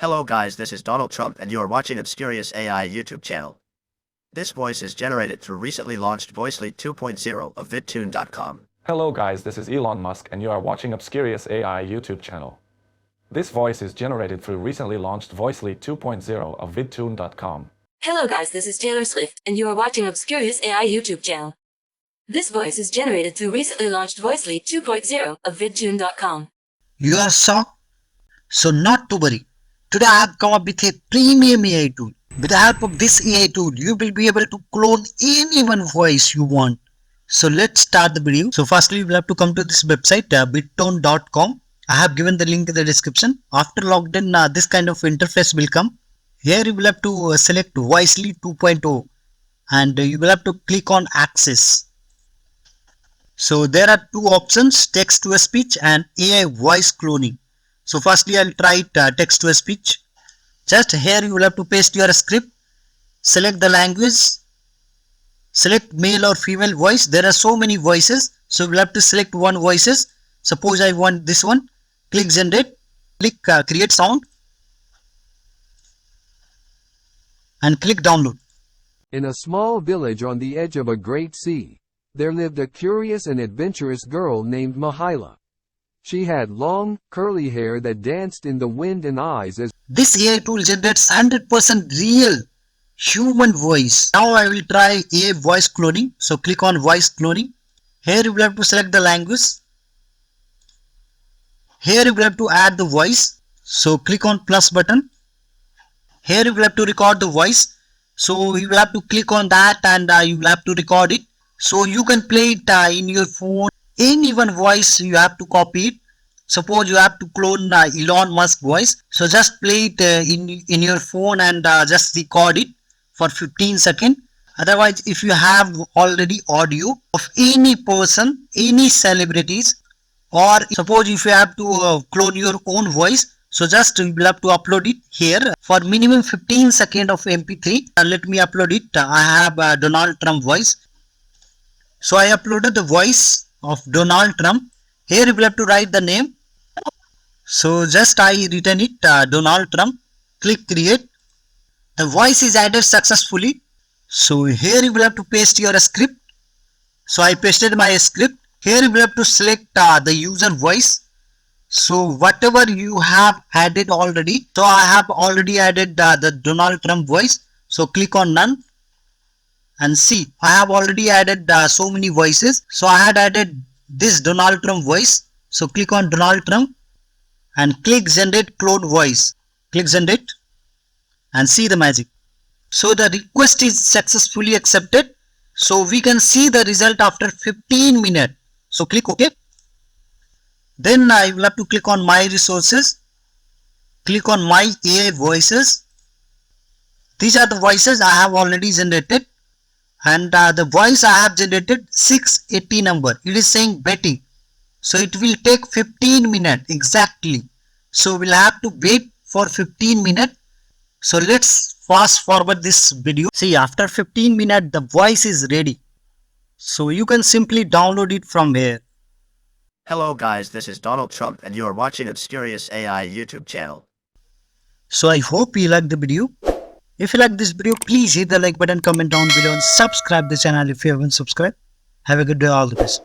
Hello guys, this is Donald Trump and you are watching obscuriousai YouTube channel. This voice is generated through recently launched VoiceLead 2.0 of vidtune.com. Hello guys, this is Elon Musk and you are watching obscuriousai YouTube channel. This voice is generated through recently launched VoiceLead 2.0 of vidtune.com. Hello guys, this is Taylor Swift and you are watching obscuriousai YouTube channel. This voice is generated through recently launched VoiceLead 2.0 of vidtune.com. You are shocked? So not to worry. Today I have come up with a premium AI tool. With the help of this AI tool, you will be able to clone anyone's voice you want. So let's start the video. So firstly, you will have to come to this website, bittone.com. I have given the link in the description. After logged in, this kind of interface will come. Here you will have to select VoiceLead 2.0 and you will have to click on Access. So there are two options, text to speech and AI voice cloning. So firstly, I'll try text to speech. Just here you will have to paste your script, select the language, select male or female voice. There are so many voices, so we'll have to select one voices. Suppose I want this one. Click generate, click create sound and click download. In a small village on the edge of a great sea, there lived a curious and adventurous girl named Mahila. She had long, curly hair that danced in the wind and eyes as This AI tool generates 100% real human voice. Now I will try AI voice cloning. So click on voice cloning. Here you will have to select the language. Here you will have to add the voice. So click on plus button. Here you will have to record the voice. So you will have to click on that and you will have to record it. So you can play it in your phone. Any one voice you have to copy it. Suppose you have to clone Elon Musk voice. So just play it in your phone and just record it for 15 seconds. Otherwise, if you have already audio of any person, any celebrities, or suppose if you have to clone your own voice, so just you will have to upload it here for minimum 15 seconds of MP3. Let me upload it. I have Donald Trump voice. So I uploaded the voice of Donald Trump. Here you will have to write the name. So just I written it Donald Trump. Click create. The voice is added successfully. So here you will have to paste your script. So I pasted my script. Here you will have to select the user voice. So whatever you have added already. So I have already added the Donald Trump voice. So click on none. And see, I have already added so many voices. So I had added this Donald Trump voice. So click on Donald Trump and click generate clone voice. Click generate and see the magic. So the request is successfully accepted. So we can see the result after 15 minutes. So click OK. Then I will have to click on my resources. Click on my AI voices. These are the voices I have already generated. And the voice I have generated 680 number. It is saying betting. So it will take 15 minutes exactly. So we'll have to wait for 15 minutes. So let's fast forward this video. See, after 15 minutes the voice is ready. So you can simply download it from here. Hello guys, this is Donald Trump and you are watching obscuriousai YouTube channel. So I hope you liked the video. If you like this video, please hit the like button, comment down below and subscribe the channel if you haven't subscribed. Have a good day, all the best.